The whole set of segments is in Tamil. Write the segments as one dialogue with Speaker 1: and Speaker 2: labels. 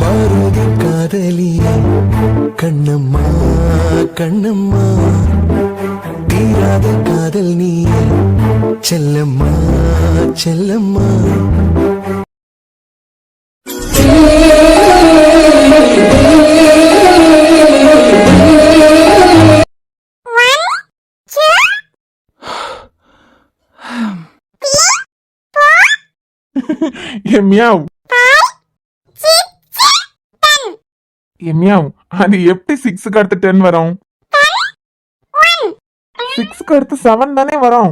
Speaker 1: பாரதி காதலியே கண்ணம்மா கண்ணம்மா, தீராத காதல் நீ செல்லம்மா செல்லம்மா.
Speaker 2: மியாவ் மியாவ், அது எப்படி 6க்கு அடுத்து 10 வரும்? 6க்கு அடுத்து 7 தானே வரும்.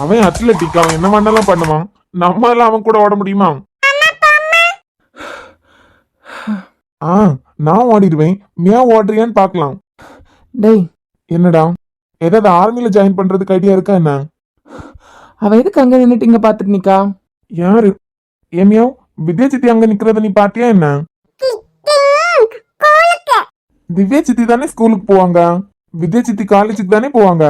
Speaker 2: அவன் அத்லெட்டிக், அவன் என்ன வேணாலும் பண்ணுவான். நம்மளால அவன் கூட ஓட முடியுமா? நான் ஓடிடுவேன். மியா ஓடுறியான்னு பாக்கலாம்.
Speaker 3: டேய்,
Speaker 2: என்னடா, ஏதாவது ஆர்மில ஜாயின் பண்றதுக்கு ஐடியா இருக்கா என்ன?
Speaker 3: அவ எதுக்கு அங்க நின்னுட்டு இங்க பாத்துட்டு நிக்கா?
Speaker 2: யாரு? ஏமியோ, வித்யா சித்தி அங்க நிக்கிறத நீ பாத்தியா என்ன? திவ்யா சித்தி தானே ஸ்கூலுக்கு போவாங்க. வித்யா சித்தி காலேஜுக்கு தானே போவாங்க.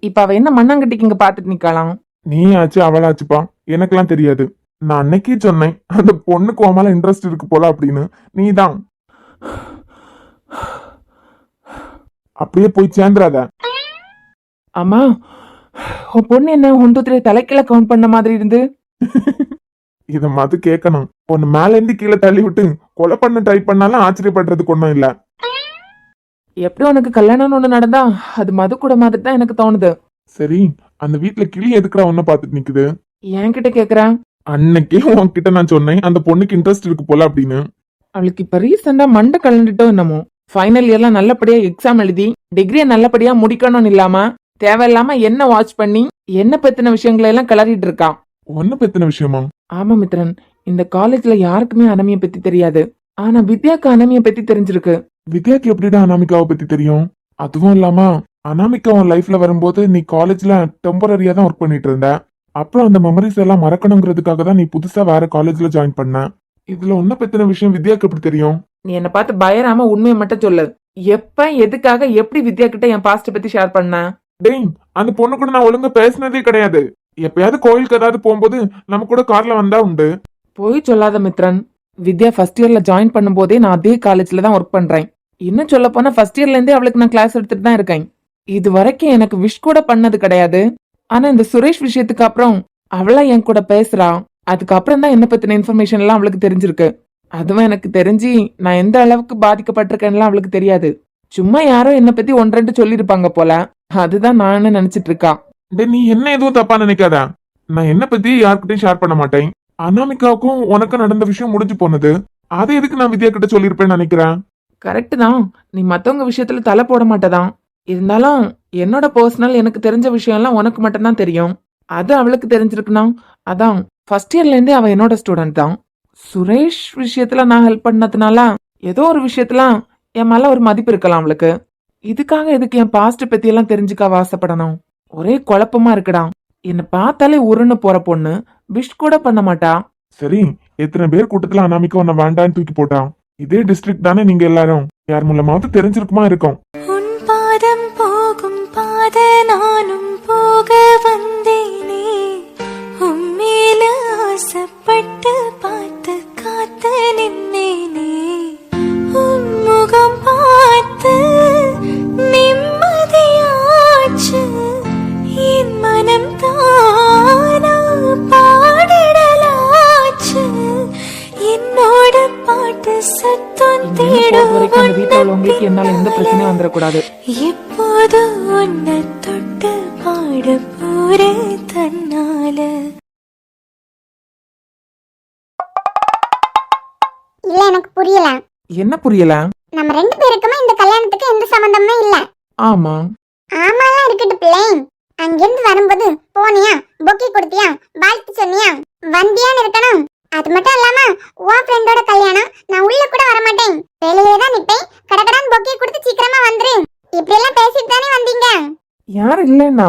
Speaker 3: இப்ப அவ என்ன மண்ணாங்கட்டிக்கு இங்க பாத்துட்டு நிக்கலாம்?
Speaker 2: நீ ஆச்சு அவளாச்சுப்பா, எனக்கெல்லாம் தெரியாது. நான் அன்னைக்கே சொன்னேன் அந்த பொண்ணுக்கு உன் இன்ட்ரெஸ்ட் இருக்கு போல அப்படின்னு. நீதான் அப்படியே போய் சேர்ந்துராத.
Speaker 3: அம்மா, உன் பொண்ணு என்ன 1 2 3 தலைக்கீழ கவுண்ட் பண்ண மாதிரி இருந்து?
Speaker 2: இத மது கேட்கணும். ஒன்னு மேல இருந்து கீழே தள்ளி விட்டு கொலை பண்ண ட்ரை பண்ணாலும் ஆச்சரியப்படுறதுக்கு ஒண்ணும் இல்ல.
Speaker 3: எப்படி உனக்கு கல்யாணம்னு ஒண்ணு நடந்தா அது மது கூட மாதிரி தான் எனக்கு தோணுது.
Speaker 2: சரி, அந்த வீட்டுல கிளி எதுக்குடா ஒன்ன பாத்துட்டு நிக்குது?
Speaker 3: என்கிட்ட கேக்குறேன்.
Speaker 2: அன்னைக்கே உன்கிட்ட நான் சொன்னேன் அந்த பொண்ணுக்கு இன்ட்ரெஸ்ட் இருக்கு போல அப்படின்னு.
Speaker 3: அவளுக்கு இப்ப ரீசெண்டா மண்டை கலந்துட்டோம் என்னமோ. ஃபைனல் இயர்லாம் நல்லபடியா எக்ஸாம் எழுதி டிகிரியை நல்லபடியா முடிக்கணும்னு இல்லாம தேவையில்லாம என்ன வாட்ச் பண்ணி என்ன பத்தின விஷயங்களை எல்லாம் கிளறிட்டு இருக்கான்.
Speaker 2: ஒன்னு பத்தின விஷயமா?
Speaker 3: ஆமா மித்ரன், இந்த காலேஜ்ல யாருக்குமே அனமிய பத்தி தெரியாது. ஆனா வித்யாக்கு அனமிய பத்தி தெரிஞ்சிருக்கு.
Speaker 2: வித்யாக்கு எப்படிடா அனாமிகாவை பத்தி தெரியும்? அதுவும் இல்லாம அனாமிகா உன் லைஃப்ல வரும்போது நீ காலேஜ்ல டெம்பரரியா தான் ஒர்க் பண்ணிட்டு இருந்த. அப்புறம் அந்த மெமரிஸ் எல்லாம் மறக்கணுங்கிறதுக்காக தான் நீ புதுசா வேற காலேஜ்ல ஜாயின் பண்ண. இதுல ஒன்ன பத்தின விஷயம் வித்யாக்கு எப்படி தெரியும்?
Speaker 3: நீ என்ன பார்த்து பயராம உண்மையை மட்டும் சொல்லு. எப்ப எதுக்காக எப்படி வித்யா கிட்ட என் பாஸ்ட் பத்தி ஷேர் பண்ண?
Speaker 2: டேய், அந்த பொண்ணு கூட நான் ஒழுங்கா பேசினதே கிடையாது. எப்பயாவது கோயிலுக்கு ஏதாவது போகும்போது நம்ம கூட கார்ல வந்தா உண்டு.
Speaker 3: போய் சொல்லாத மித்ரன். வித்யா ஃபர்ஸ்ட் இயர்ல ஜாயின் பண்ணும் போதே நான் அதே காலேஜ்ல தான் ஒர்க் பண்றேன். இன்னும் சொல்ல போனா ஃபர்ஸ்ட் இயர்ல இருந்தே அவளுக்கு நான் கிளாஸ் எடுத்துட்டு தான் இருக்கேன். இது வரைக்கும் எனக்கு விஷ் கூட பண்ணது கிடையாது. ஆனா இந்த சுரேஷ் விஷயத்துக்கு அப்புறம் அவளா என் கூட பேசுறா. அதுக்கப்புறம் தான் என்ன பத்தின இன்ஃபர்மேஷன் எல்லாம் அவளுக்கு தெரிஞ்சிருக்கு. அதுவும் எனக்கு தெரிஞ்சு நான் எந்த அளவுக்கு பாதிக்கப்பட்டிருக்கேன்லாம் அவளுக்கு தெரியாது. சும்மா யாரோ என்ன பத்தி 1 2 சொல்லிருப்பாங்க போல. அதுதான் நானும் நினைச்சிட்டு இருக்கா.
Speaker 2: நீ என்ன எதுவும் தப்பா நினைக்காத. நான் என்ன பத்தி யார்கிட்டயும் ஷேர் பண்ண மாட்டேன். அனாமிகாவுக்கும் உனக்கு நடந்த விஷயம் முடிஞ்சு போனது. அதை எதுக்கு நான் வித்யா கிட்ட சொல்லிருப்பேன்னு நினைக்கிறேன்.
Speaker 3: கரெக்ட் தான். நீ மத்தவங்க விஷயத்துல தலை போட மாட்டதான். இருந்தாலும் என்னோட பர்சனல் எனக்கு தெரிஞ்ச விஷயம் எல்லாம் உனக்கு மட்டும்தான் தெரியும். அது அவளுக்கு தெரிஞ்சிருக்குனா அதான் ஃபர்ஸ்ட் இயர்ல இருந்தே அவ என்னோட ஸ்டூடெண்ட் தான். சுரேஷ் விஷயத்துல நான் ஹெல்ப் பண்ணதுனால ஏதோ ஒரு விஷயத்துல என் மேல ஒரு மதிப்பு இருக்கலாம் அவளுக்கு. இதுக்காக எதுக்கு என் பாஸ்ட் பத்தி எல்லாம் தெரிஞ்சுக்க ஆசைப்படணும்? ஒரே குழப்பமா இருக்குடா. என்ன பார்த்தாலே உருன்னு போற பொண்ணு விஷ் கூட பண்ண மாட்டா.
Speaker 2: சரி, எத்தனை பேர் கூட்டத்துல அனாமிகா உன்னை வேண்டான்னு தூக்கி போட்டான். இதே டிஸ்ட்ரிக்ட் தானே நீங்க எல்லாரும். யார் மூலமாவது தெரிஞ்சிருக்குமா இருக்கும்.
Speaker 4: உன் பாதம் போகும் பாத நானும் போக வந்தேனே. உம்மேல ஆசைப்பட்டு பார்த்து காத்து நின்னேனே. உன் முகம் பார்த்து நிம்மதியாச்சு. என் மனம் தானா பாடிடலாச்சு. என்னோட பாட்டு சத்தம்
Speaker 3: உங்களுக்கு என்னால எந்த பிரச்சனையும் வந்துடக்கூடாது.
Speaker 4: எப்போது உன்னை தொட்டு பாட போரே தன்னால.
Speaker 5: இல்ல, எனக்கு புரியல.
Speaker 3: என்ன புரியல?
Speaker 5: நம்ம 2 பேருக்குமே இந்த கல்யாணத்துக்கு எந்த சம்பந்தமும் இல்ல.
Speaker 3: ஆமா.
Speaker 5: ஆமாலாம் இருக்கட்டும் பிள்ளை. அங்கிருந்து வரும்போது போனியா, பொக்கே கொடுத்தியா, வாழ்த்து சொன்னியா, வந்தியான்னு இருக்கணும். அது மட்டும் இல்லாம உன் ஃப்ரெண்டோட கல்யாணம், நான் உள்ள கூட வர மாட்டேன், வெளியே தான் நிப்பேன், கடகடான் பொக்கே கொடுத்து சீக்கிரமா வந்துரு, இப்படி எல்லாம் பேசிட்டு தானே வந்தீங்க.
Speaker 3: யாரு இல்லன்னா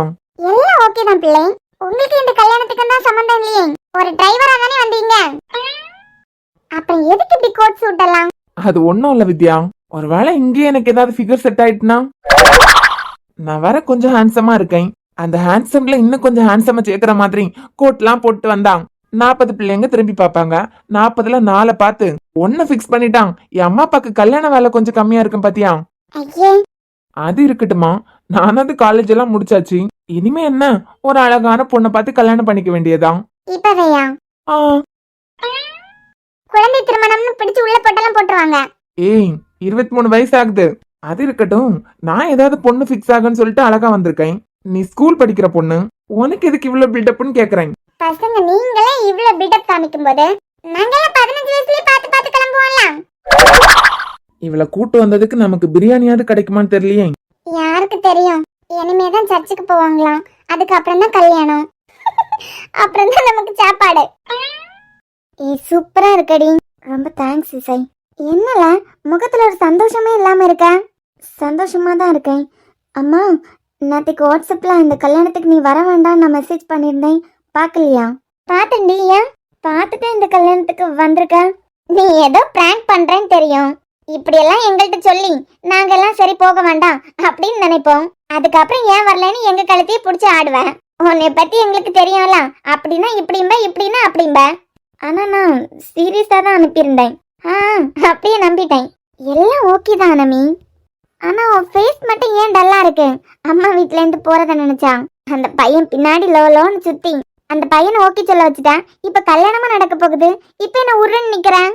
Speaker 5: எல்லாம் ஓகே தான் பிள்ளை. உங்களுக்கு இந்த கல்யாணத்துக்கு தான் சம்பந்தம் இல்லையே. ஒரு டிரைவரா தானே வந்தீங்க. அப்புறம் எதுக்கு இப்படி கோட் சூட் எல்லாம்?
Speaker 3: அது ஒண்ணும் இல்ல வித்யா. ஒருவேளை இங்கேயே எனக்கு ஏதாவது ஃபிகர் செட் ஆயிட்டுனா? நான் வேற கொஞ்சம் ஹேண்ட்ஸமா இருக்கேன். அந்த ஹேண்ட்ஸம்ல இன்னும் கொஞ்சம் ஹேண்ட்ஸமா சேர்க்கிற மாதிரி கோட்லாம் போட்டு வந்தான் 40 பிள்ளைங்க திரும்பி பார்ப்பாங்க. 40ல 4 பார்த்து 1 ஃபிக்ஸ் பண்ணிட்டான். என் அம்மா அப்பாக்கு கல்யாண வேலை கொஞ்சம் கம்மியா இருக்கும் பாத்தியா?
Speaker 5: ஐயே,
Speaker 3: அது இருக்கட்டுமா, நானாவது காலேஜ் எல்லாம் முடிச்சாச்சு. இனிமே என்ன, ஒரு அழகான பொண்ணை பார்த்து கல்யாணம் பண்ணிக்க வேண்டியதான்.
Speaker 5: இப்பவேயா?
Speaker 3: ஆ,
Speaker 5: குழந்தை திருமணம்னு பிடிச்சு உள்ள போட்டெல்லாம் போட்டுருவாங்க.
Speaker 3: ஏய் 23 வயசு ஆகுது. அது இருக்கட்டும், நான் ஏதாவது பொண்ணு ஃபிக்ஸ் ஆகுன்னு சொல்லிட்டு அழகா வந்திருக்கேன். நீ ஸ்கூல் படிக்கிற பொண்ணு, உனக்கு எதுக்கு இவ்வளவு பில்டப்னு கேக்குறேன்.
Speaker 5: பசங்க நீங்களே இவ்ளோ பில்டப் காமிக்கும் போது நாங்கெல்லாம் 15 வயசுலயே பார்த்து பார்த்து கிளம்புவோம்ல.
Speaker 3: இவளை கூட்டு வந்ததுக்கு நமக்கு பிரியாணியாவது கிடைக்குமான்னு தெரியலையே.
Speaker 5: யாருக்கு தெரியும்? இனிமேதான் சர்ச்சுக்கு போவாங்களாம், அதுக்கப்புறம் தான் கல்யாணம், அப்புறம் தான் நமக்கு சாப்பாடு. சூப்பரா இருக்கடி. ரொம்ப தேங்க்ஸ் இசை. என்னல முகத்துல ஒரு சந்தோஷமே இல்லாம இருக்க? சந்தோஷமா தான் இருக்கேன். அம்மா, நேற்றுக்கு வாட்ஸ்அப்ல இந்த கல்யாணத்துக்கு நீ வர வேண்டாம் நான் மெசேஜ் பண்ணியிருந்தேன், பார்க்கலையா? பார்த்தேன்டி. ஏன்? பார்த்துட்டு இந்த கல்யாணத்துக்கு வந்திருக்க? நீ ஏதோ பிராங்க் பண்றேன்னு தெரியும். இப்படியெல்லாம் எங்கள்கிட்ட சொல்லி நாங்கெல்லாம் சரி போக வேண்டாம் அப்படின்னு நினைப்போம். அதுக்கப்புறம் ஏன் வரலன்னு எங்க கழுத்தையே பிடிச்சி ஆடுவேன். உன்னை பத்தி எங்களுக்கு தெரியும்ல, அப்படின்னா இப்படிம்பா இப்படின்னா அப்படிம்பா. ஆனா நான் சீரியஸா தான் அனுப்பியிருந்தேன். அப்படியே நம்பிட்டேன். எல்லாம் ஓகே தான் அனமி. ஆனா உன் ஃபேஸ் மட்டும் ஏன் டல்லா இருக்கு? அம்மா வீட்ல இருந்து போறத நினைச்சா அந்த பையன் பின்னாடி லோன்னு சுத்தி அந்த பையனை ஓகே சொல்ல வச்சுட்டேன். இப்ப கல்யாணமா நடக்க போகுது, இப்ப என்ன உருன்னு நிக்கிறேன்.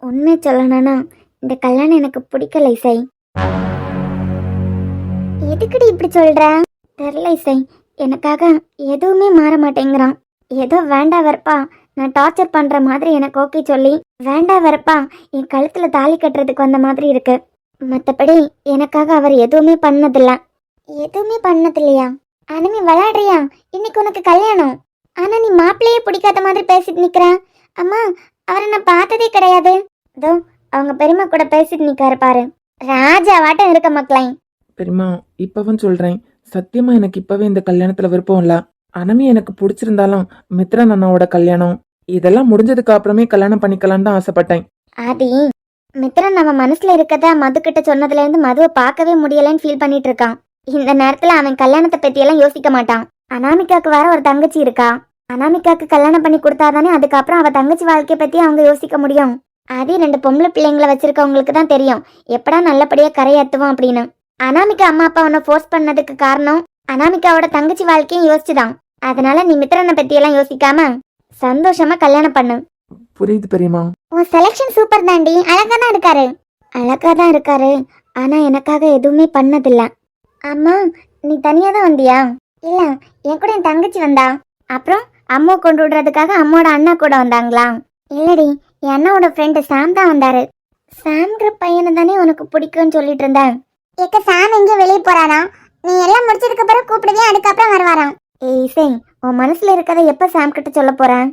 Speaker 5: உண்மை சொல்லணும்னா இந்த கல்யாணம் எனக்கு பிடிக்கல இசை. எதுக்குடி இப்படி சொல்ற? தெரியல இசை, எனக்காக எதுவுமே மாற மாட்டேங்கிறான். ஏதோ வேண்டா வெறுப்பா நான் டார்ச்சர் பண்ற மாதிரி எனக்கு ஓகே சொல்லி வேண்டா வெறுப்பா என் கழுத்துல தாலி கட்டுறதுக்கு வந்த மாதிரி இருக்கு. மற்றபடி எனக்காக அவர் எதுவுமே பண்ணதில்ல. எதுவுமே பண்ணதில்லையா? அனமி விளையாடுறியா? இன்னைக்கு உனக்கு கல்யாணம், ஆனா நீ மாப்பிள்ளையே பிடிக்காத மாதிரி பேசிட்டு நிக்கிற. அம்மா, அவரை நான் பார்த்ததே கிடையாது. இதோ அவங்க பெரியம்மா கூட பேசிட்டு நிக்காரு பாரு. ராஜா வாட்டம் இருக்க மக்களே.
Speaker 3: பெரியமா, இப்பவும் சொல்றேன், சத்தியமா எனக்கு இப்பவே இந்த கல்யாணத்துல விருப்பம் இல்ல. அனமி எனக்கு பிடிச்சிருந்தாலும் மித்ரன் அண்ணாவோட கல்யாணம் இதெல்லாம் முடிஞ்சதுக்கு அப்புறமே கல்யாணம் பண்ணிக்கலான்னு தான் ஆசைப்பட்டேன்.
Speaker 5: ஆதி, மித்ரன் அவன் மனசுல இருக்கத மது கிட்ட சொன்னதுல இருந்து மதுவை பார்க்கவே முடியலன்னு ஃபீல் பண்ணிட்டு இருக்கான். இந்த நேரத்துல அவன் கல்யாணத்தை பத்தி எல்லாம் யோசிக்க மாட்டான். அனாமிகாக்கு வேற ஒரு தங்கச்சி இருக்கா. அனாமிகாக்கு கல்யாணம் பண்ணி கொடுத்தாதானே அதுக்கப்புறம் அவ தங்கச்சி வாழ்க்கைய பத்தி அவங்க யோசிக்க முடியும். அதே 2 பொம்பளை பிள்ளைங்களை வச்சிருக்கவங்களுக்கு தான் தெரியும் எப்படா நல்லபடியா கரையாத்துவோம் அப்படின்னு. அனாமிகா அம்மா அப்பா அவனை ஃபோர்ஸ் பண்ணதுக்கு காரணம் அனாமிகாவோட தங்கச்சி வாழ்க்கையும் யோசிச்சுதான். அதனால நீ மித்ரனை பத்தி எல்லாம் யோசிக்காம சந்தோஷமா கல்யாணம் பண்ணு.
Speaker 3: புரியுது பெரியமா.
Speaker 5: உன் செலக்ஷன் சூப்பர் தாண்டி, அழகா தான் இருக்காரு. அழகா தான் இருக்காரு, ஆனா எனக்காக எதுவுமே பண்ணதில்ல. அம்மா, நீ தனியா தான் வந்தியா? இல்ல, என் கூட என் தங்கச்சி வந்தா. அப்புறம் அம்மா கொண்டு விடுறதுக்காக அம்மாவோட அண்ணா கூட வந்தாங்களா? இல்லடி, என் அண்ணாவோட ஃப்ரெண்டு சாம் தான் வந்தாரு. சாம்ங்கிற பையனை தானே உனக்கு பிடிக்கும்னு சொல்லிட்டு இருந்தேன். ஏக்க, சாம் எங்க வெளியே போறானா? நீ எல்லாம் முடிச்சதுக்கு அப்புறம் கூப்பிடுவியா, அதுக்கப்புறம் வருவாராம். ஏய் இசை, உன் மனசுல இருக்கதை எப்ப சாம் கிட்ட சொல்ல போறேன்?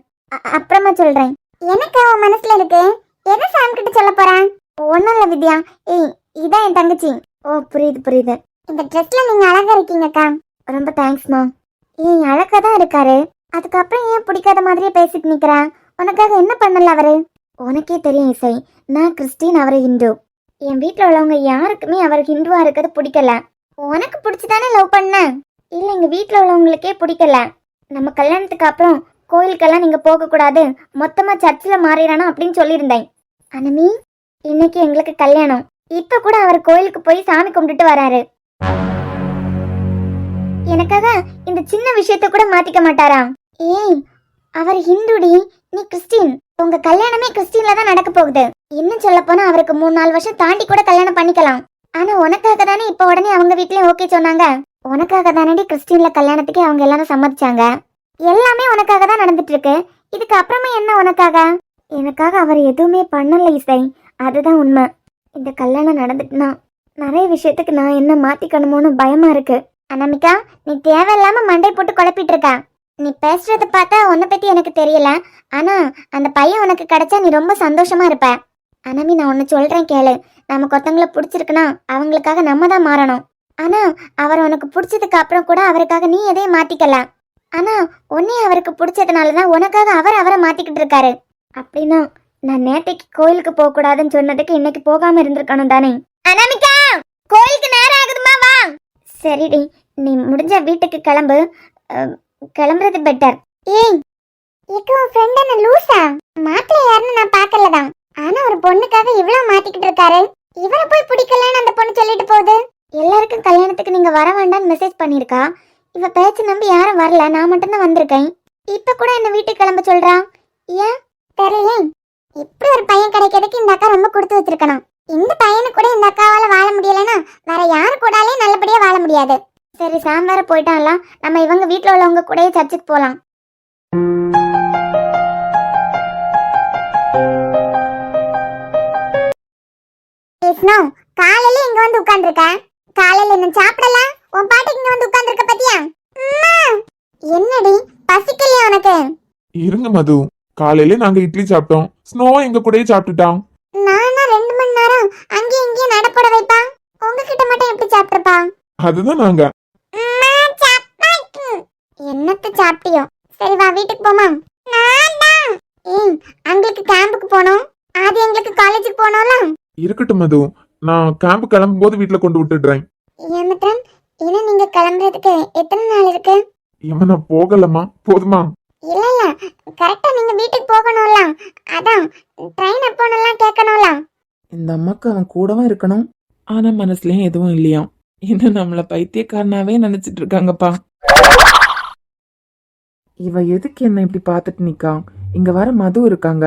Speaker 5: அப்புறமா சொல்றேன். எனக்கு அவன் மனசுல இருக்கு, எதை சாம் கிட்ட சொல்ல போறேன்? ஒன்னும் இல்ல வித்யா. ஏய், இதான் என் தங்கச்சி. ஓ, புரியுது புரியுது. இந்த ட்ரெஸ்ல நீங்க அழகா இருக்கீங்கக்கா. ரொம்ப தேங்க்ஸ்மா. ஏய், அழகா தான் இருக்காரு, அதுக்கப்புறம் ஏன் பிடிக்காத மாதிரியே பேசிட்டு நிக்கிறேன்? உனக்காக என்ன பண்ணல அவரு? உனக்கே தெரியும் இசை, நான் கிறிஸ்டின், அவரை ஹிந்து. என் வீட்டுல உள்ளவங்க யாருக்குமே அவர் ஹிந்துவா இருக்கிறது பிடிக்கல. உனக்கு பிடிச்சுதானே லவ் பண்ண? இல்ல, எங்க வீட்டுல உள்ளவங்களுக்கே பிடிக்கல. நம்ம கல்யாணத்துக்கு அப்புறம் கோயிலுக்கெல்லாம் நீங்க போக கூடாது, மொத்தமா சர்ச்சில் மாறிடணும் அப்படின்னு சொல்லியிருந்தேன். அனமி, இன்னைக்கு எங்களுக்கு கல்யாணம். இப்ப கூட அவர் கோயிலுக்கு போய் சாமி கும்பிட்டுட்டு வராரு. எனக்காக இந்த சின்ன விஷயத்த கூட மாத்திக்க மாட்டாரா? ஏய், அவர் ஹிந்துடி, நீ கிறிஸ்டின். உங்க கல்யாணமே கிறிஸ்டின்ல தான் நடக்க போகுது. இன்னும் சொல்ல போனா அவருக்கு 3-4 வருஷம் தாண்டி கூட கல்யாணம் பண்ணிக்கலாம். ஆனா உனக்காக தானே இப்ப உடனே அவங்க வீட்லயும் ஓகே சொன்னாங்க. உனக்காக தானே கிறிஸ்டின்ல கல்யாணத்துக்கு அவங்க எல்லாரும் சம்மதிச்சாங்க. எல்லாமே உனக்காக தான் நடந்துட்டு இருக்கு. இதுக்கு அப்புறமா என்ன உனக்காக? எனக்காக அவர் எதுவுமே பண்ணல இசை, அதுதான் உண்மை. இந்த கல்யாணம் நடந்துட்டுனா நிறைய விஷயத்துக்கு நான் என்ன மாத்திக்கணுமோன்னு பயமா இருக்கு. அனாமிகா, நீ தேவையில்லாம மண்டை போட்டு குழப்பிட்டு இருக்க. நீ பேசுறத பார்த்தா உன்னை பத்தி எனக்கு தெரியல, ஆனா அந்த பையன் உனக்கு கிடைச்சா நீ ரொம்ப சந்தோஷமா இருப்ப. அனமி, நான் ஒன்னு சொல்றேன் கேளு. நமக்கு ஒருத்தங்களை பிடிச்சிருக்குன்னா அவங்களுக்காக நம்ம தான் மாறணும். ஆனா அவர் உனக்கு பிடிச்சதுக்கு அப்புறம் கூட அவருக்காக நீ எதையும் மாத்திக்கல. ஆனா உன்னை அவருக்கு பிடிச்சதுனாலதான் உனக்காக அவர் அவரை மாத்திக்கிட்டு இருக்காரு. அப்படின்னா நான் நேத்தைக்கு கோயிலுக்கு போக கூடாதுன்னு சொன்னதுக்கு இன்னைக்கு போகாம இருந்திருக்கணும் தானே? சரிடி, நீ முடிஞ்ச வீட்டுக்கு கிளம்பு. கிளம்புறது பெட்டர். ஏய், இக்கு உன் ஃப்ரெண்ட் என்ன லூசா? மாப்பிள்ளை யாருன்னு நான் பார்க்கலதான். ஆனா ஒரு பொண்ணுக்காக இவ்வளவு மாட்டிக்கிட்டு இருக்காரு. இவரை போய் பிடிக்கலன்னு அந்த பொண்ணு சொல்லிட்டு போகுது. எல்லாருக்கும் கல்யாணத்துக்கு நீங்க வர வேண்டாம்னு மெசேஜ் பண்ணிருக்கா. இவ பேச்சு நம்பி யாரும் வரல, நான் மட்டும்தான் வந்திருக்கேன். இப்ப கூட என்ன வீட்டுக்கு கிளம்ப சொல்றா. ஏன் தெரியல. இப்படி ஒரு பையன் கிடைக்கிறதுக்கு இந்த அக்கா ரொம்ப கொடுத்து வச்சிருக்கணும். இந்த பையனு கூட இந்த அக்காவால வாழ முடியலன்னா வேற யாரு கூடாலே நல்லபடியா வாழ முடியாது. சரி, சாம் வேற போயிட்டான்ல, நம்ம இவங்க வீட்டுல உள்ளவங்க கூடயே சர்ச்சுக்கு போலாம். காலையில இங்க வந்து உட்கார்ந்துருக்க. காலையில இன்னும் சாப்பிடல, உன் பாட்டுக்கு இங்க வந்து உட்கார்ந்துருக்க பத்தியா? என்னடி பசிக்கலையா உனக்கு?
Speaker 2: இருங்க மது, காலையில நாங்க இட்லி சாப்பிட்டோம். ஸ்னோவா எங்க கூடயே சாப்பிட்டுட்டான்.
Speaker 5: நானா 2 மணி நேரம் அங்கேயும் இங்கேயும் நடப்பட வைப்பா. உங்ககிட்ட மட்டும் எப்படி சாப்பிட்டுருப்பா?
Speaker 2: அதுதான் நாங்க.
Speaker 5: என்னத்த சாப்பிட்டியோ? சரி வா, வீட்டுக்கு போமா. அங்களுக்கு கேம்புக்கு போனோம், அது எங்களுக்கு காலேஜுக்கு போனோம்ல.
Speaker 2: இருக்கட்டும் மது, நான் கேம்ப் கிளம்பும் போது வீட்டுல கொண்டு விட்டுடுறேன்.
Speaker 5: ஏமத்ரன், இன்னும் நீங்க கிளம்புறதுக்கு எத்தனை நாள் இருக்கு?
Speaker 2: இவன் நான் போகலமா, போதுமா?
Speaker 5: இல்ல இல்ல, கரெக்டா நீங்க வீட்டுக்கு போகணும்ல, அதான் ட்ரெயின் அப்போனெல்லாம் கேட்கணும்ல.
Speaker 3: இந்த அம்மாக்கு அவன் கூடவும் இருக்கணும், ஆனா மனசுலயும் எதுவும் இல்லையாம். இன்னும் நம்மள பைத்தியக்காரனாவே நினைச்சிட்டு இருக்காங்கப்பா. இவ எதுக்கு என்ன இப்படி பார்த்துட்டு நிக்கா? இங்க வர மது இருக்காங்க,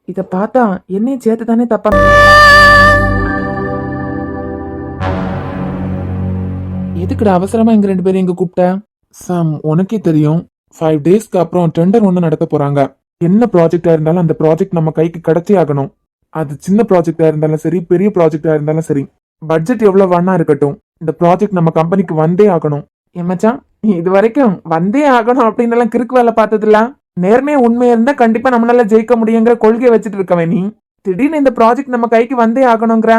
Speaker 3: இத பார்த்தா என்னையும் சேர்த்து தானே தப்பா. எதுக்குடா அவசரமா எங்க 2 பேரும் எங்க கூப்பிட்ட?
Speaker 2: சாம், உனக்கே தெரியும் 5 டேஸ்க்கு அப்புறம் டெண்டர் ஒன்று நடத்த போறாங்க. என்ன ப்ராஜெக்டா இருந்தாலும் அந்த ப்ராஜெக்ட் நம்ம கைக்கு கிடைச்சே ஆகணும். அது சின்ன ப்ராஜெக்டா இருந்தாலும் சரி, பெரிய ப்ராஜெக்டா இருந்தாலும் சரி, பட்ஜெட் எவ்வளவு வேணா இருக்கட்டும், இந்த ப்ராஜெக்ட் நம்ம கம்பெனிக்கு வந்தே ஆகணும்.
Speaker 3: ஏமாச்சான், இது வரைக்கும் வந்தே ஆகணும் அப்படின்னு எல்லாம் கிறுக்கு வேலை பார்த்ததுல நேர்மையா உண்மையா இருந்தா கண்டிப்பா நம்மளால ஜெயிக்க முடியுங்கிற கொள்கையை வச்சுட்டு இருக்கவே நீ திடீர்னு இந்த ப்ராஜெக்ட் நம்ம கைக்கு வந்தே ஆகணுங்கிற.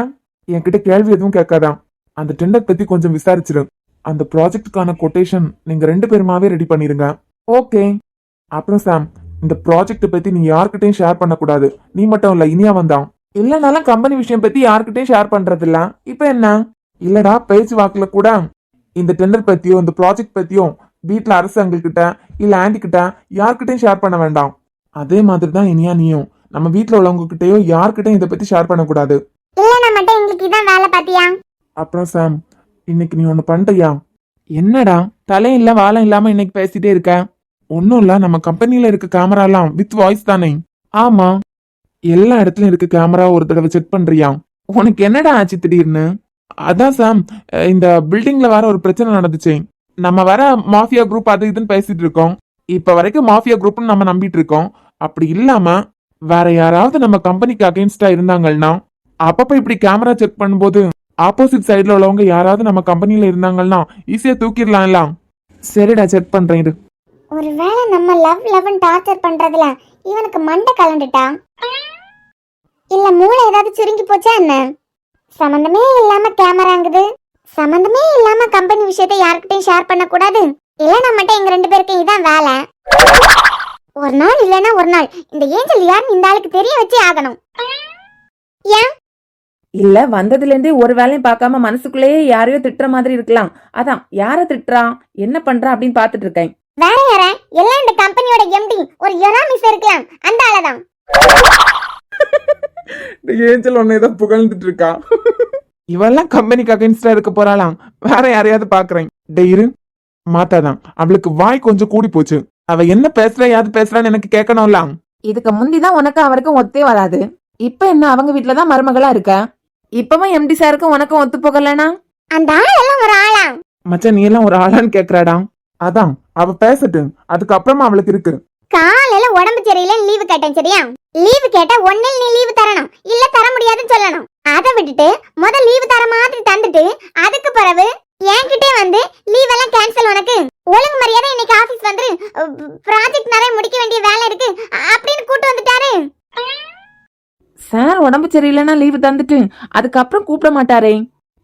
Speaker 3: என்கிட்ட கேள்வி எதுவும் கேட்காதான். அந்த டெண்டர் பத்தி கொஞ்சம் விசாரிச்சிரு. அந்த ப்ராஜெக்டுக்கான கொட்டேஷன் நீங்க 2 பேருமாவே ரெடி பண்ணிருங்க. ஓகே.
Speaker 2: அப்புறம் சாம், இந்த ப்ராஜெக்ட் பத்தி நீ யார்கிட்டயும் ஷேர் பண்ணக்கூடாது. நீ மட்டும் இல்ல, இனியா வந்தான்.
Speaker 3: இல்லனாலும் கம்பெனி விஷயம் பத்தி யார்கிட்டயும் ஷேர் பண்றது இல்ல. இப்ப என்ன?
Speaker 2: இல்லடா, பேச்சு வாக்குல கூட இந்த டெண்டர் பத்தியோ இந்த ப்ராஜெக்ட் பத்தியோ வீட்டுல அரசாங்கக்கிட்ட இல்ல ஆண்டி கிட்ட யார்கிட்டயும் ஷேர் பண்ண வேண்டாம். அதே மாதிரி தான் இனியா நீயும் நம்ம வீட்டுல உள்ளவங்க கிட்டயோ யார்கிட்டயும் இதை பத்தி ஷேர் பண்ணக்கூடாது.
Speaker 5: இல்ல மட்டும் எங்களுக்கு இதான் வேலை பாத்தியா?
Speaker 2: அப்புறம் சாம், இன்னைக்கு நீ ஒண்ணு பண்றியா?
Speaker 3: என்னடா தலையும் இல்ல வாழம் இல்லாம இன்னைக்கு பேசிட்டே இருக்க?
Speaker 2: ஒன்னும் இல்ல, நம்ம கம்பெனில இருக்க கேமரா எல்லாம் வித் வாய்ஸ் தானே?
Speaker 3: ஆமா,
Speaker 2: எல்லா இடத்துலயும் இருக்க கேமரா ஒரு தடவை செக் பண்றியா?
Speaker 3: உனக்கு என்னடா ஆச்சு திடீர்னு?
Speaker 2: அதான் சாம், இந்த பில்டிங்ல வேற ஒரு பிரச்சனை நடந்துச்சு. நம்ம வேற மாஃபியா குரூப் அது இதுன்னு பேசிட்டு இருக்கோம். இப்ப வரைக்கும் மாஃபியா குரூப்னு நம்ம நம்பிட்டு இருக்கோம். அப்படி இல்லாம வேற யாராவது நம்ம கம்பெனிக்கு அகைன்ஸ்டா இருந்தாங்கன்னா அப்பப்ப இப்படி கேமரா செக் பண்ணும்போது ஆப்போசிட் சைடுல உள்ளவங்க யாராவது நம்ம கம்பெனில இருந்தாங்கன்னா ஈஸியா தூக்கிடலாம்ல.
Speaker 3: சரிடா, செக் பண்றேன் இரு.
Speaker 5: ஒருவேளை நம்ம லவ் டார்ச்சர் பண்றதுல இவனுக்கு மண்டை கலண்டுட்டா, இல்ல மூளை ஏதாவது சுருங்கி போச்சா என்ன? சம்பந்தமே இல்லாம கேமராங்குது, சம்பந்தமே இல்லாம கம்பெனி விஷயத்தை யார்கிட்டயும் ஷேர் பண்ண கூடாது. இல்ல மட்டும் எங்க 2 பேருக்கும் இதான் வேலை. ஒரு நாள் இல்லனா ஒரு நாள் இந்த ஏஞ்சல் யாருன்னு இந்த ஆளுக்கு தெரிய வச்சே ஆகணும். ஏன்
Speaker 3: இல்ல வந்ததுல இருந்தே ஒரு வேலையும் பார்க்காம மனசுக்குள்ளேயே யாரையோ திட்டுற மாதிரி இருக்கலாம். அதான் யார திட்டுறான் என்ன பண்றான் அப்படின்னு பாத்துட்டு இருக்கேன்.
Speaker 5: வேற யார? எல்லாம் இந்த கம்பெனியோட எம்டி ஒரு யொராமிஸ் இருக்கலாம், அந்த ஆளதான்.
Speaker 2: ஏஞ்சல் ஒன்னேதான் புகழ்ந்துட்டு இருக்கா.
Speaker 3: இவெல்லாம் கம்பெனிக்கு அகைன்ஸ்டா இருக்க போறாளாம்.
Speaker 2: வேற யாரையாவது பாக்குறேன். டெய்ரு மாத்தாதான், அவளுக்கு வாய் கொஞ்சம் கூடி போச்சு. அவ என்ன பேசுறா யாது பேசுறான்னு எனக்கு கேட்கணும்ல.
Speaker 3: இதுக்கு முந்திதான் உனக்கு அவருக்கும் ஒத்தே வராது. இப்ப என்ன அவங்க வீட்டுலதான் மருமகளா இருக்க. இப்பவும் எம்டி சாருக்கும் உனக்கும் ஒத்து போகலனா
Speaker 5: அந்த ஆள் எல்லாம் ஒரு ஆளா?
Speaker 2: மச்சான், நீ எல்லாம் ஒரு ஆளான்னு கேக்குறாடா. அதான் அவ பேசட்டு, அதுக்கப்புறமா அவளுக்கு இருக்கு.
Speaker 5: காலையில உடம்பு சரியில்லை லீவு கேட்டேன், சரியா? லீவு கேட்டா ஒன்னில் நீ லீவு தரணும், இல்ல தர முடியாதுன்னு சொல்லணும். அதை விட்டுட்டு முதல் லீவு தர மாதிரி தந்துட்டு அதுக்கு பிறகு என்கிட்டே வந்து லீவ் எல்லாம் கேன்சல். உனக்கு ஒழுங்கு மரியாதை இன்னைக்கு ஆபீஸ் வந்து ப்ராஜெக்ட் நிறைய முடிக்க வேண்டிய வேலை இருக்கு அப்படின்னு கூட்டு வந்துட்டாரு.
Speaker 3: சார் உடம்பு சரியில்லைன்னா லீவு தந்துட்டு அதுக்கப்புறம் கூப்பிட மாட்டாரே.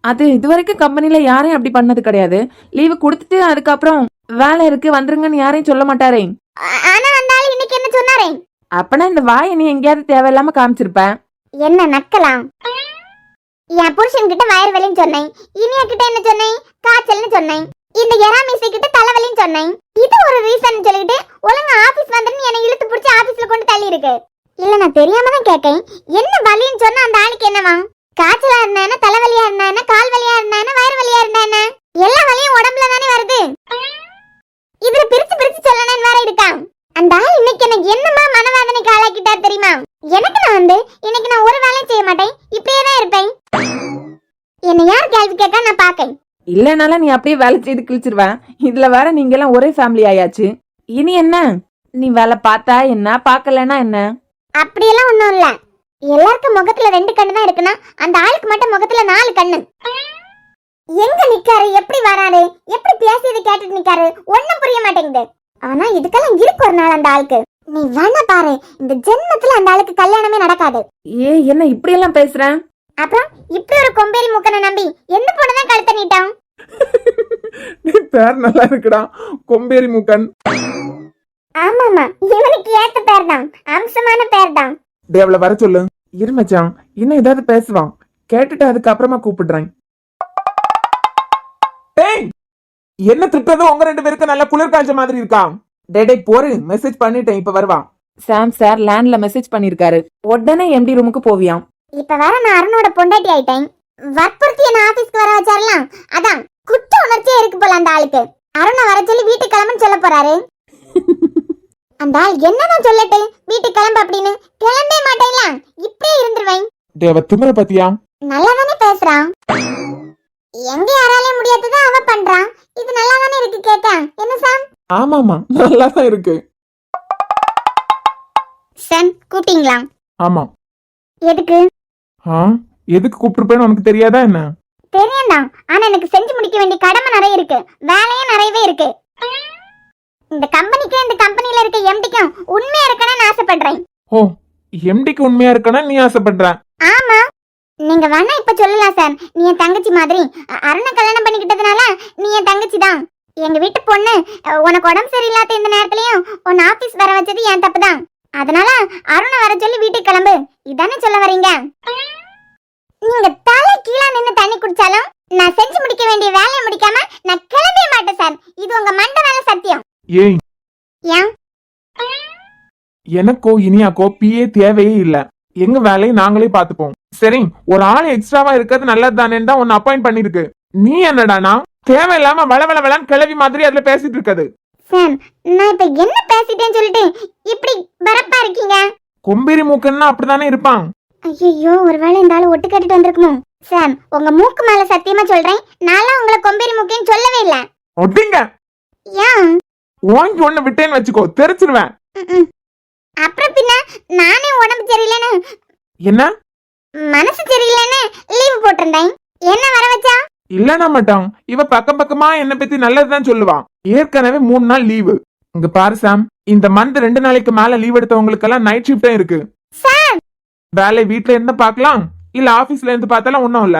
Speaker 3: அது இதுவரைக்கும் கம்பெனில யாரையும் அப்படி பண்ணது கிடையாது. லீவு கொடுத்துட்டு அதுக்கப்புறம் வேலை இருக்கு வந்துருங்கன்னு யாரையும் சொல்ல மாட்டாரே.
Speaker 5: ஆனா அந்த ஆளு இன்னைக்கு என்ன சொன்னாரே?
Speaker 3: அப்பனா இந்த வாயை நீ எங்கேயாவது தேவையில்லாம காமிச்சிருப்ப.
Speaker 5: என்ன நக்கலாம்? என் புருஷன் கிட்ட வயிறு வலின்னு சொன்னேன். இனியா கிட்ட என்ன சொன்னேன்? காய்ச்சல்னு சொன்னேன். இந்த எராமிசை கிட்ட தலைவலின்னு சொன்னேன். இது ஒரு ரீசன் சொல்லிட்டு ஒழுங்கா ஆபீஸ் வந்துன்னு என்னை இழுத்து பிடிச்சி ஆபீஸ்ல கொண்டு தள்ளி இருக்கு. இல்ல நான் தெரியாம தான் கேட்கேன். என்ன வலின்னு சொன்னா அந்த ஆளுக்கு என்னவா? காய்ச்சலா இருந்தா என்ன, தலைவலியா இருந்தா என்ன, கால் வலியா இருந்தா என்ன, வயிறு வலியா இருந்தா என்ன, எல்லா வலியும் உடம்புல தானே வருது. இதுல பிரிச்சு பிரிச்சு சொல்லணும்னு வேற இருக்கான். அந்த ஆள் இன்னைக்கு எனக்கு என்னமா மனவேதனைக்கு ஆளாக்கிட்டார் தெரியுமா? எனக்கு இன்னைக்கு நான் ஒரு வேலையும் செய்ய மாட்டேன், இப்படியே தான் இருப்பேன். என்ன யார் கேள்வி கேட்க நான் பாக்கேன்.
Speaker 3: இல்லனால நீ அப்படியே வேலை செய்து கிழிச்சிருவேன். இதுல வேற நீங்க எல்லாம் ஒரே ஃபேமிலி ஆயாச்சு. இனி என்ன, நீ வேலை பார்த்தா என்ன, பார்க்கலனா என்ன?
Speaker 5: அப்படியெல்லாம் ஒண்ணும் இல்ல. எல்லாருக்கும் முகத்துல 2 கண்ணு தான் இருக்குன்னா அந்த ஆளுக்கு மட்டும் முகத்துல 4 கண்ணு. எங்க நிக்காரு, எப்படி வராரு, எப்படி பேசியது கேட்டுட்டு நிக்காரு, ஒண்ணும் புரிய மாட்டேங்குது. ஆனா இதுக்கெல்லாம் இருக்கு ஒரு நாள் அந்த ஆளுக்கு. நீ வேணா பாரு, இந்த ஜென்மத்துல அந்த ஆளுக்கு கல்யாணமே நடக்காது.
Speaker 3: என்ன இப்படி எல்லாம் பேசுறேன்?
Speaker 5: அப்புறம் இப்படி ஒரு கொம்பேரி மூக்கனை நம்பி எந்த பொண்ணுதான் கழுத்த நீட்டான்?
Speaker 2: நீ பேர் நல்லா இருக்குடா, கொம்பேரி மூக்கன்.
Speaker 5: ஆமாமா, இவனுக்கு ஏத்த பேர் தான், அம்சமான பேர் தான்.
Speaker 2: தேவல வர சொல்லு. இரு மச்சான், இன்னும் ஏதாவது பேசுவான், கேட்டுட்டு அதுக்கப்புறமா கூப்பிடுறேன். டேய், என்ன திட்டது உங்க 2 பேருக்கு நல்ல குளிர் காய்ச்ச மாதிரி இருக்கா? டேடே போரு, மெசேஜ் பண்ணிட்டேன், இப்ப வருவான்.
Speaker 3: சாம் சார் லேண்ட்ல மெசேஜ் பண்ணிருக்காரு, உடனே எம்டி ரூமுக்கு போவியாம்.
Speaker 5: இப்ப வேற நான் அருணோட பொண்டாட்டி ஆயிட்டேன். வற்புறுத்தி என்ன ஆபீஸ்க்கு வர வச்சாரலாம். அதான் குற்ற உணர்ச்சியே இருக்கு போல அந்த ஆளுக்கு. அருணை வர சொல்லி வீட்டுக்கு கிளம்புன்னு சொல்ல போறாரு. அந்த ஆள் என்னதான் சொல்லட்டு வீட்டுக்கு கிளம்பு அப்படின்னு? கிளம்பவே மாட்டேங்களா, இப்படியே இருந்துருவேன்.
Speaker 2: தேவ திமிர பத்தியா?
Speaker 5: நல்லா தானே பேசுறான். எங்க யாராலையும் முடியாததான் அவ பண்றான். இது நல்லா தானே இருக்கு கேட்க. என்ன சாம்?
Speaker 2: ஆமாமா, நல்லா தான் இருக்கு.
Speaker 5: சன் கூப்பிட்டீங்களா?
Speaker 2: ஆமா.
Speaker 5: எதுக்கு?
Speaker 2: எதுக்கு கூப்பிட்டுருப்பேன்னு உனக்கு தெரியாதா என்ன?
Speaker 5: தெரியும்தான், ஆனா எனக்கு செஞ்சு முடிக்க வேண்டிய கடமை நிறைய இருக்கு, வேலையும் நிறையவே இருக்கு. இந்த கம்பெனிக்கு இந்த கம்பெனில இருக்க எம்டிக்கும் உண்மையா இருக்கணும்னு ஆசைப்படுறேன்.
Speaker 2: ஓ, எம்டிக்கு உண்மையா இருக்கணும் நீ ஆசைப்படுற?
Speaker 5: ஆமா, நீங்க வேணா இப்ப சொல்லலாம் சார். நீ என் தங்கச்சி மாதிரி. அருணை கல்யாணம் பண்ணிக்கிட்டதுனால நீ என் தங்கச்சி தான். எங்க வீட்டு பொண்ணு உனக்கு உடம்பு சரியில்லாத இந்த நேரத்துலயும் உன் ஆபீஸ் வர வச்சது என் தப்பு தான். அதனால அருணை வர சொல்லி வீட்டுக்கு கிளம்பு, இதானே சொல்ல வரீங்க? நீங்க தலை கீழா நின்னு தண்ணி குடிச்சாலும் நான் செஞ்சு முடிக்க வேண்டிய வேலையை முடிக்காம நான் கிளம்பவே மாட்டேன் சார். இது உங்க மண்டை வேலை சத்தியம்.
Speaker 2: ஏய்,
Speaker 5: ஏன்?
Speaker 2: எனக்கோ இனியாக்கோ பிஏ தேவையே இல்ல. எங்க வேலையை நாங்களே பாத்துப்போம். சரி, ஒரு ஆள் எக்ஸ்ட்ராவா இருக்கிறது நல்லது தானே தான் உன்னை அப்பாயிண்ட் பண்ணிருக்கு. நீ என்னடானா தேவையில்லாம வளவளவளான்னு கிளவி மாதிரி அதுல பேசிட்டு இருக்குது.
Speaker 5: சார், நான் இப்ப என்ன பேசிட்டேன்னு சொல்லிட்டு இப்படி பரப்பா இருக்கீங்க?
Speaker 2: கொம்பேரி மூக்கன்னா அப்படித்தானே இருப்பான்.
Speaker 5: ஐயோ, ஒருவேளை இந்த ஆளு ஒட்டு கட்டிட்டு வந்திருக்குமோ? சார், உங்க மூக்கு மேல சத்தியமா சொல்றேன், நான்லாம் உங்களை கொம்பேரி மூக்கேன்னு சொல்லவே இல்ல.
Speaker 2: ஒட்டிங்க.
Speaker 5: ஏன்?
Speaker 2: வாங்கி ஒண்ணு விட்டேன்னு வச்சுக்கோ, தெரிச்சிருவேன்.
Speaker 5: அப்புறம் பின்ன நானே உடம்பு சரியில்லைன்னு,
Speaker 2: என்ன
Speaker 5: மனசு சரியில்லைன்னு லீவ் போட்டிருந்தேன். என்ன வர வச்சா?
Speaker 2: இல்லனா மாட்டான். இவ பக்கம் பக்கமா என்ன பத்தி நல்லதுதான் சொல்லுவான். ஏற்கனவே 3 நாள் லீவு. இங்க பாரு சாம், இந்த மந்த் 2 நாளைக்கு மேல லீவ் எடுத்தவங்களுக்கு எல்லாம் நைட் ஷிஃப்டே இருக்கு.
Speaker 5: சார்,
Speaker 2: வேலை வீட்ல இருந்து பாக்கலாம், இல்ல ஆபீஸ்ல இருந்து பார்த்தாலும் ஒண்ணும் இல்ல.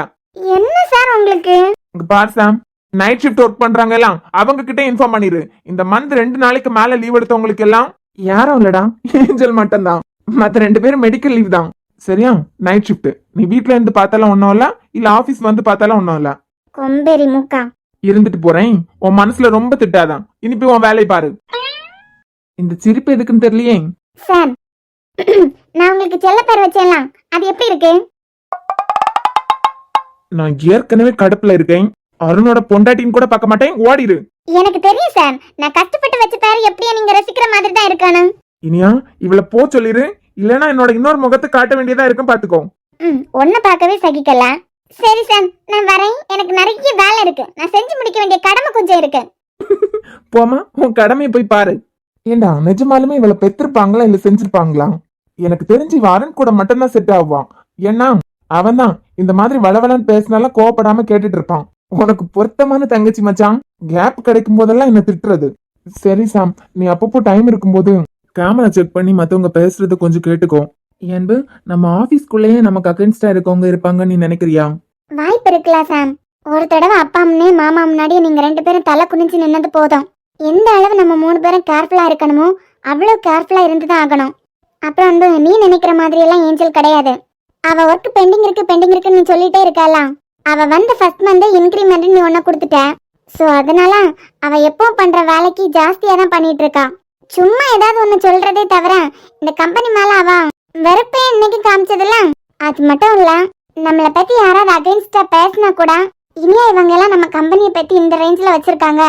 Speaker 5: என்ன சார் உங்களுக்கு?
Speaker 2: இங்க பாரு சாம், நைட் ஷிஃப்ட் ஒர்க் பண்றாங்க எல்லாம் அவங்க கிட்ட இன்ஃபார்ம் பண்ணிரு. இந்த மந்த் 2 நாளைக்கு மேல லீவ் எடுத்தவங்களுக்கு எல்லாம் யாரும் இல்லடா, ஏஞ்சல் மட்டும் தான். மத்த 2 பேரும் மெடிக்கல் லீவ் தான். சரியா? Night shift. நீ வீட்ல இருந்து பார்த்தாலும் ஒண்ணும் இல்ல, இல்ல ஆபீஸ் வந்து பார்த்தாலும் ஒண்ணும் இல்ல.
Speaker 5: கொம்பேரி மூக்கா.
Speaker 2: இருந்துட்டு போறேன், உன் மனசுல ரொம்ப திட்டாதான். இனி போய் உன் வேலையை பாரு. இந்த சிரிப்பு எதுக்குன்னு தெரியலையே.
Speaker 5: சார், நான் உங்களுக்கு செல்ல பேர் வச்சேன்லாம், அது எப்படி இருக்கு?
Speaker 2: நான் ஏற்கனவே கடுப்புல இருக்கேன். அருணோட பொண்டாட்டின்னு கூட பார்க்க மாட்டேன், ஓடிரு.
Speaker 5: எனக்கு தெரியும் சார், நான் கஷ்டப்பட்டு வச்ச பேர் எப்படியா நீங்க ரசிக்கிற மாதிரி தான் இருக்கானு.
Speaker 2: இனியா, இவள போ சொல்லிரு, இல்லனா என்னோட இன்னொரு முகத்தை காட்ட வேண்டியதா இருக்கும், பாத்துக்கோ.
Speaker 5: ஒன்ன பார்க்கவே சகிக்கல. சரி சார், நான் வரேன். எனக்கு நிறைய வேலை இருக்கு, நான் செஞ்சு முடிக்க வேண்டிய கடமை கொஞ்சம் இருக்கு.
Speaker 2: போமா, உன் கடமையை போய் பாரு. ஏண்டா, நிஜமாலுமே இவளை பெற்றிருப்பாங்களா இல்ல செஞ்சிருப்பாங்களா? எனக்கு தெரிஞ்சு இவ அருண் கூட மட்டும்தான் செட் ஆவான். ஏன்னா அவன் தான் இந்த மாதிரி வளவளன்னு பேசினாலும் கோவப்படாம கேட்டுட்டு இருப்பான். உனக்கு பொருத்தமான தங்கச்சி மச்சான். கேப் கிடைக்கும் போதெல்லாம் என்ன திட்டுறது. சரி சாம், நீ அப்பப்போ டைம் இருக்கும்போது கேமரா செக் பண்ணி மத்தவங்க பேசுறத கொஞ்சம் கேட்டுக்கோ. என்பு, நம்ம ஆபீஸ்க்குள்ளேயே நமக்கு அகைன்ஸ்டா இருக்கவங்க இருப்பாங்கன்னு நீ நினைக்கிறியா?
Speaker 5: வாய்ப்பு இருக்குல்ல சாம். ஒரு தடவை அப்பா முன்னே மாமா முன்னாடியே நீங்க 2 பேரும் தலை குனிஞ்சு நின்னது போதும். எந்த அளவு நம்ம 3 பேரும் கேர்ஃபுல்லா இருக்கணுமோ அவ்வளவு கேர்ஃபுல்லா இருந்துதான் ஆகணும். அப்புறம் நீ நினைக்கிற மாதிரி எல்லாம் ஏஞ்சல் கிடையாது. அவ ஒர்க் பெண்டிங் இருக்குன்னு நீ சொல்லிட்டே இருக்கலாம். அவ வந்து ஃபர்ஸ்ட் மந்த் இன்கிரிமெண்ட் நீ ஒன்ன கொடுத்துட்ட. சோ அதனால அவ எப்பவும் பண்ற வேலைக்கு ஜாஸ்தியா தான் பண்ணிட்டு இருக்கா. சும்மா ஏதாவது ஒண்ணு சொல்றதே தவிர இந்த கம்பெனி மேல அவ வெறுப்பே இன்னைக்கு காமிச்சதுல. அது மட்டும் இல்ல, நம்மள பத்தி யாராவது அகைன்ஸ்டா பேசினா கூட இனியா இவங்க எல்லாம் நம்ம கம்பெனியை பத்தி இந்த ரேஞ்சில் வச்சிருக்காங்க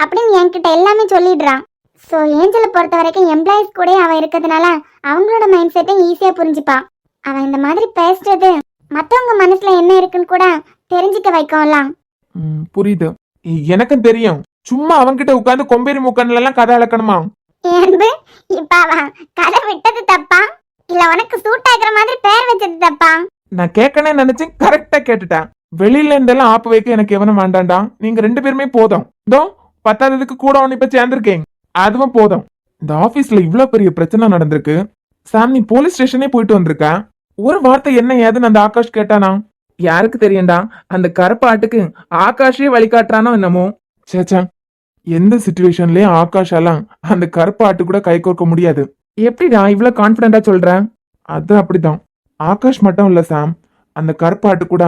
Speaker 5: அப்படின்னு என்கிட்ட எல்லாமே சொல்லிடுறான். ஸோ ஏஞ்சலை பொறுத்த வரைக்கும் எம்ப்ளாயிஸ் கூட அவ இருக்கிறதுனால அவங்களோட மைண்ட் செட்டையும் ஈஸியா புரிஞ்சுப்பா. அவன் இந்த மாதிரி பேசுறது மத்தவங்க மனசுல என்ன இருக்குன்னு கூட தெரிஞ்சுக்க வைக்கும்லாம்.
Speaker 3: புரியுது, எனக்கும் தெரியும். சும்மா அவன்கிட்ட உட்கார்ந்து கொம்பேரி முக்கன்ல எல்லாம் கதை அளக்கணுமா?
Speaker 5: ஏன்பு இப்ப அவன் கதை விட்டது தப்பா இல்ல உனக்கு சூட் ஆகுற மாதிரி பேர் வச்சது தப்பா?
Speaker 3: நான் கேட்கனே நினைச்சேன், கரெக்டா கேட்டுட்டேன். வெளியில இருந்தெல்லாம் ஆப்பு வைக்க எனக்கு எவனும் வேண்டாண்டா. நீங்க 2 பேருமே போதும். இதோ 10க்கு கூட ஒன்னு இப்ப சேர்ந்திருக்கேன், அதுவும் போதும். இந்த ஆபீஸ்ல இவ்வளவு பெரிய பிரச்சனை நடந்திருக்கு. சாம், நீ போலீஸ் ஸ்டேஷனே போயிட்டு வந்திருக்க. ஒரு வார்த்தை என்ன ஏதுன்னு அந்த ஆகாஷ் கேட்டானா? யாருக்கு தெரியும்டா, அந்த கருப்பாட்டுக்கு ஆகாஷே வழிகாட்டுறானோ என்னமோ. சேச்சா, எந்த சிச்சுவேஷன்லயும் ஆகாஷாலாம் அந்த கருப்பாட்டு கூட கை கோர்க்க முடியாது. எப்படிடா இவ்வளவு கான்பிடண்டா சொல்ற? அது அப்படிதான். ஆகாஷ் மட்டும் இல்ல சாம், அந்த கருப்பாட்டு கூட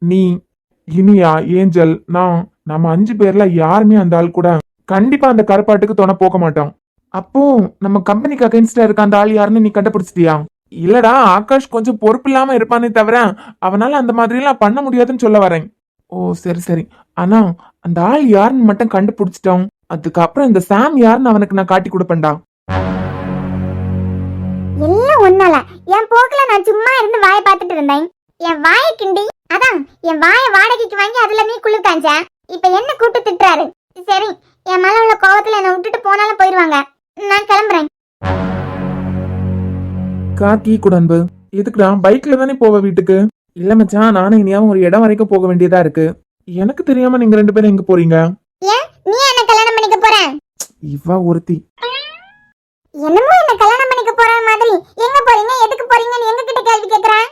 Speaker 3: நீ, இனியா, ஏஞ்சல், நம்ம 5 பேர்ல யாருமே அந்த ஆள் கூட கண்டிப்பா அந்த கருப்பாட்டுக்கு துணை போக மாட்டோம். அப்போ நம்ம கம்பெனிக்கு அகைன்ஸ்டா இருக்க அந்த ஆள் யாருன்னு நீ கண்டுபிடிச்சிட்டியா? இல்லடா, ஆகாஷ் கொஞ்சம் பொறுப்பு இல்லாம இருப்பானே தவிர அவனால அந்த மாதிரி எல்லாம் பண்ண முடியாதுன்னு சொல்ல வரேன். ஓ சரி சரி, ஆனா அந்த ஆள் யாருன்னு மட்டும் கண்டுபிடிச்சிட்டோம். அதுக்கப்புறம் இந்த சாம் யாருன்னு அவனுக்கு நான் காட்டி கொடுப்பேன்டா.
Speaker 5: எல்லாம் ஒன்னால என் போக்குல நான் சும்மா இருந்து வாயை பார்த்துட்டு இருந்தேன். என் வாயை கிண்டி அதான் என் வாயை வாடகைக்கு வாங்கி அதுல நீ குளிர் காஞ்ச. இப்ப என்ன கூட்டு திட்டுறாரு. சரி, என் மேல உள்ள கோவத்துல என்ன விட்டுட்டு போனாலும் போயிருவாங்க. நான் கிளம்புறேன்.
Speaker 3: காக்கி குடன்பு, எதுக்குடா பைக்ல தானே போவ வீட்டுக்கு? இல்ல மச்சான், நானும் இனியாவும் ஒரு இடம் வரைக்கும் போக வேண்டியதா இருக்கு. எனக்கு தெரியாம நீங்க 2 பேரும் எங்க போறீங்க?
Speaker 5: ஏன் நீ என்ன கல்யாணம் பண்ணிக்க போற?
Speaker 3: இவ ஒருத்தி
Speaker 5: என்னமோ என்ன கல்யாணம் பண்ணிக்க போற மாதிரி எங்க போறீங்க எதுக்கு போறீங்கன்னு எங்க கிட்ட கேள்வி கேக்குறேன்.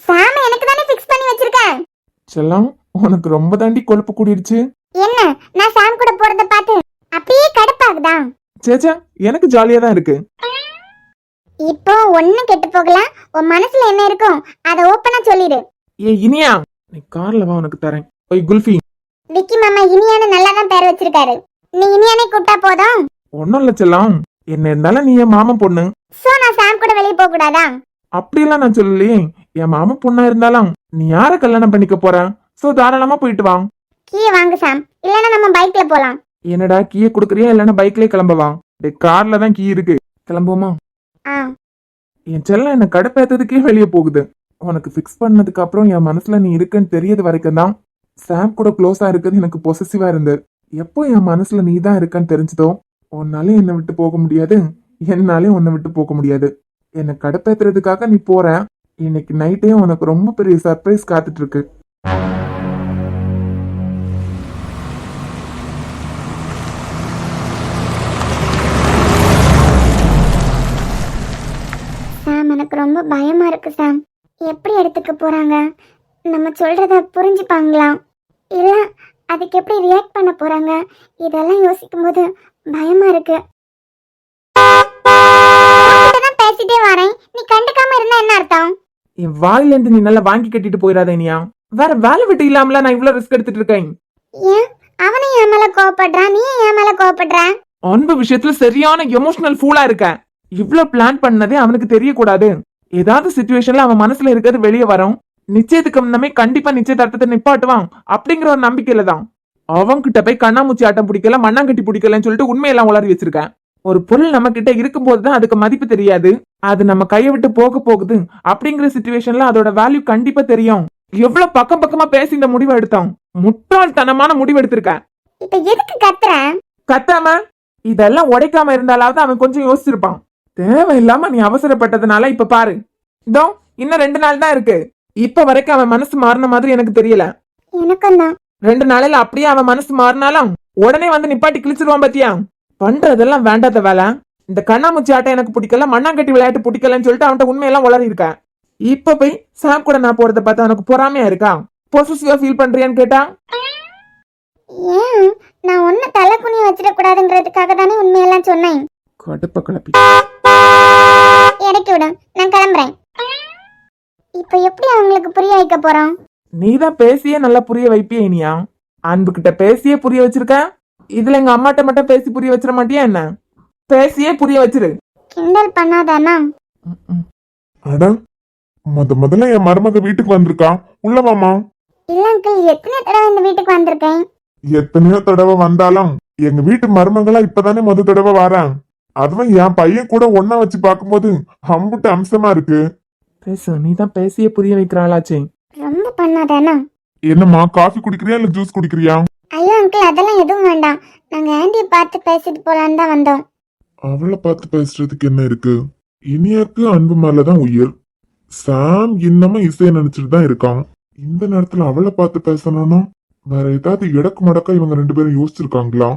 Speaker 5: சாம எனக்கு தானே ஃபிக்ஸ் பண்ணி வச்சிருக்கேன்.
Speaker 3: செல்லம், உனக்கு ரொம்ப தாண்டி கொழுப்பு கூடிடுச்சு.
Speaker 5: என்ன நான் சாம் கூட போறத பார்த்து அப்படியே கடுப்பாகுதா?
Speaker 3: சேச்சா, எனக்கு ஜாலியா தான் இருக்கு.
Speaker 5: இப்போ ஒண்ணு கெட்டு போகலாம். உன் மனசுல என்ன இருக்கும் அத ஓப்பனா சொல்லிடு.
Speaker 3: ஏ இனியா, நீ கார்ல வா, உனக்கு தரேன். ஓய் குல்ஃபி.
Speaker 5: விக்கி மாமா இனியானு நல்லா தான் பேர் வச்சிருக்காரு. நீ இனியானே கூப்பிட்டா போதும்.
Speaker 3: ஒன்னும் இல்ல செல்லம், என்ன இருந்தாலும் நீ என் மாமன் பொண்ணு.
Speaker 5: சோ நான் சாம் கூட வெளிய போக கூடாதா?
Speaker 3: அப்படியெல்லாம் நான் சொல்லலையே. என் மாமன் பொண்ணா இருந்தாலும் நீ யார கல்யாணம் பண்ணிக்க போற? சோ தாராளமா போயிட்டு வா.
Speaker 5: கீ வாங்க சாம், இல்லனா நம்ம பைக்ல போலாம்.
Speaker 3: என்னடா கீயை குடுக்கறியா இல்லன்னா பைக்லயே கிளம்பவா? கார்ல தான் கீ இருக்கு, கிளம்புவோமா?
Speaker 5: ஆ
Speaker 3: என் செல்லம் என்ன கடுப்பேத்ததுக்கே வெளியே போகுது. உனக்கு ஃபிக்ஸ் பண்ணதுக்கு அப்புறம் என் மனசுல நீ இருக்குன்னு தெரியது வரைக்கும் தான் சாம் கூட க்ளோஸா இருக்குது எனக்கு பொசசிவா இருந்து. எப்போ என் மனசுல நீ தான் இருக்கன்னு தெரிஞ்சதோ, உன்னாலே என்னை விட்டு போக முடியாது, என்னாலே உன்னை விட்டு போக முடியாது. என்னை கடுப்பேத்துறதுக்காக நீ போற. இன்னைக்கு நைட்டே உனக்கு ரொம்ப பெரிய சர்ப்ரைஸ் காத்துட்டு இருக்கு.
Speaker 5: சாம் எனக்கு ரொம்ப பயமா இருக்கு சாம். எப்படி எடுத்துக்க போறாங்க? நம்ம சொல்றத புரிஞ்சுப்பாங்களா? இல்ல அதுக்கு எப்படி ரியாக்ட் பண்ண போறாங்க? இதெல்லாம் யோசிக்கும் போது பயமா இருக்கு. நான் பேசிட்டே வரேன், நீ கண்டுக்காம இருந்தா என்ன அர்த்தம்?
Speaker 3: என் வாயில இருந்து நீ நல்லா வாங்கி கட்டிட்டு போயிடாத இனியா. வேற வேலை விட்டு இல்லாமல நான் இவ்வளவு ரிஸ்க் எடுத்துட்டு இருக்கேன்.
Speaker 5: ஏன் அவனை என் மேல கோவப்படுறான், நீ என் மேல கோவப்படுற?
Speaker 3: அன்பு விஷயத்துல சரியான எமோஷனல் ஃபூலா இருக்க. இவ்ளோ பிளான் பண்ணதே அவனுக்கு தெரியக்கூடாது. ஏதாவது சிச்சுவேஷன்ல அவன் மனசுல இருக்கிறது வெளியே வரும். நிச்சயத்துக்கு முன்னமே கண்டிப்பா நிச்சயதார்த்தத்தை நிப்பாட்டுவான் அப்படிங்கிற ஒரு நம்பிக்கையில தான் அவன்கிட்ட போய் கண்ணாமூச்சி ஆட்டம் பிடிக்கல, மண்ணாங்கட்டி பிடிக்கலன்னு சொல்லிட்டு உண்மையெல்லாம் உளறி வச்சிருக்கேன். ஒரு பொருள் நம்ம கிட்ட இருக்கும் போதுதான் அதுக்கு மதிப்பு தெரியாது. அது நம்ம கையை விட்டு போக போகுது அப்படிங்கிற சிச்சுவேஷன்ல அதோட வேல்யூ கண்டிப்பா தெரியும். எவ்வளவு பக்கம் பக்கமா பேசி இந்த முடிவை எடுத்தோம். முட்டாள்தனமான முடிவு எடுத்திருக்க.
Speaker 5: இப்ப எதுக்கு கத்துற?
Speaker 3: கத்தாம இதெல்லாம் உடைக்காம இருந்தாலாவது அவன் கொஞ்சம் யோசிச்சிருப்பான். தேவையில்லாம நீ அவசரப்பட்டதுனால இப்ப பாரு, இதோ இன்னும் 2 நாள் தான் இருக்கு. இப்ப வரைக்கும் அவன் மனசு மாறின மாதிரி எனக்கு தெரியல.
Speaker 5: எனக்கும் தான்.
Speaker 3: 2 நாளையில அப்படியே அவன் மனசு மாறினாலும் உடனே வந்து நிப்பாட்டி கிழிச்சிருவான் பாத்தியா? பண்றதெல்லாம் வேண்டாத வேலை. இந்த கண்ணாமூச்சி ஆட்டம் எனக்கு பிடிக்கல, மண்ணாங்கட்டி விளையாட்டு பிடிக்கலன்னு சொல்லிட்டு அவன்கிட்ட உண்மையெல்லாம் உளறி இருக்க. இப்ப போய் சாம் கூட நான் போறத பார்த்தா அவனுக்கு பொறாமையா இருக்கா? பொசசிவா ஃபீல் பண்றியான்னு கேட்டா?
Speaker 5: ஏன் நான் ஒன்ன தலை குனிய வச்சிட கூடாதுங்கிறதுக்காக தானே உண்மையெல்லாம் சொன்னேன்.
Speaker 3: கடுப்ப கிளப்பி
Speaker 5: இறக்கி விடு, நான் கிளம்புறேன். இப்போ எப்படி அவங்களுக்கு புரிய வைக்க போறோம்?
Speaker 3: நீ தான் பேசியே நல்லா புரிய வைப்பியே இனியா. அன்பு கிட்ட பேசியே புரிய வச்சிருக்க. இதுல எங்க அம்மாட்ட மட்டும் பேசி புரிய வச்சிட மாட்டியா என்ன? பேசியே புரிய வச்சிரு.
Speaker 5: கிண்டல் பண்ணாதானா?
Speaker 2: அட முதல்ல என் மருமக வீட்டுக்கு வந்திருக்கா, உள்ள வாமா.
Speaker 5: இல்ல அங்கிள், எத்தனை தடவை இந்த வீட்டுக்கு வந்திருக்கேன்.
Speaker 2: எத்தனையோ தடவை வந்தாலும் எங்க வீட்டு மருமகளா இப்பதானே தடவை வரேன். அதுவும் என் பையன் கூட ஒன்னா வச்சு பார்க்கும்போது அம்புட்டு அம்சமா இருக்கு.
Speaker 3: பேசு, நீ தான் பேசியே புரிய வைக்கிறாளாச்சே.
Speaker 5: ரொம்ப பண்ணாதானா?
Speaker 2: என்னம்மா, காஃபி குடிக்கிறியா இல்ல ஜூஸ் குடிக்கிறியா?
Speaker 5: ஐயோ அங்கிள், அதெல்லாம் எதுவும் வேண்டாம். நாங்க ஆண்டியை பார்த்து பேசிட்டு போலான்னு தான் வந்தோம்.
Speaker 2: அவளை பார்த்து பேசுறதுக்கு என்ன இருக்கு? இனியாக்கு அன்பு மேலதான் உயிர். சாம் இன்னமும் இசைய நினைச்சிட்டு தான் இருக்கான். இந்த நேரத்துல அவளை பார்த்து பேசணும்னா வேற ஏதாவது இடக்கு மடக்கா இவங்க ரெண்டு பேரும் யோசிச்சிருக்காங்களா?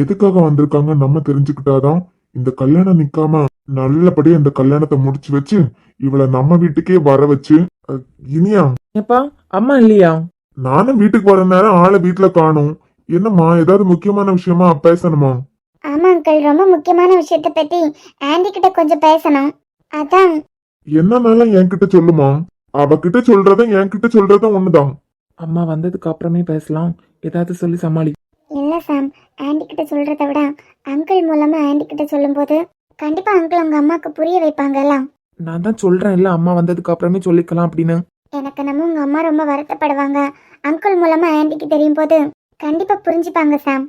Speaker 2: எதுக்காக வந்திருக்காங்க நம்ம தெரிஞ்சுக்கிட்டாதான் இந்த கல்யாணம் நிக்காம நல்லபடியா இந்த கல்யாணத்தை முடிச்சு வச்சு இவளை நம்ம வீட்டுக்கே வர வச்சு இனியா.
Speaker 3: ஏப்பா, அம்மா இல்லையா?
Speaker 2: நானும் வீட்டுக்கு வர நேரம் ஆளை வீட்டுல காணும். என்னம்மா, ஏதாவது முக்கியமான விஷயமா பேசணுமா?
Speaker 5: ஆமா அங்கிள், ரொம்ப முக்கியமான விஷயத்த பத்தி ஆண்டி கிட்ட கொஞ்சம் பேசணும். அதான்.
Speaker 2: என்னன்னாலும் என்கிட்ட சொல்லுமா. அவகிட்ட சொல்றதும் என்கிட்ட சொல்றதும் ஒண்ணுதான்.
Speaker 3: அம்மா வந்ததுக்கு அப்புறமே பேசலாம். ஏதாவது சொல்லி சமாளி.
Speaker 5: இல்ல சாம், ஆண்டி கிட்ட சொல்றதை விட அங்கிள் மூலமா ஆண்டி கிட்ட சொல்லும்போது கண்டிப்பா அங்கிள் உங்க அம்மாக்கு புரிய வைப்பாங்கல்ல.
Speaker 3: நான் தான் சொல்றேன் இல்ல, அம்மா வந்ததுக்கு அப்புறமே சொல்லிக்கலாம் அப்படின்னு.
Speaker 5: எனக்கு நம்ம உங்க அம்மா ரொம்ப வருத்தப்படுவாங்க. அங்கிள் மூலமா ஆண்டிக்கு தெரியும் போது கண்டிப்பா புரிஞ்சுப்பாங்க சாம்.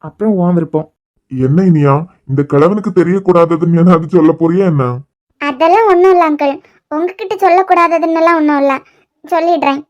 Speaker 3: அப்புறம் உன் விருப்பம்.
Speaker 2: என்ன இனியா, இந்த கிழவனுக்கு தெரியக்கூடாததுன்னு ஏதாவது சொல்ல போறியா என்ன?
Speaker 5: அதெல்லாம் ஒண்ணும் இல்ல அங்கிள், உங்ககிட்ட சொல்லக்கூடாததுன்னெல்லாம் ஒண்ணும் இல்ல, சொல்லிடுறேன்.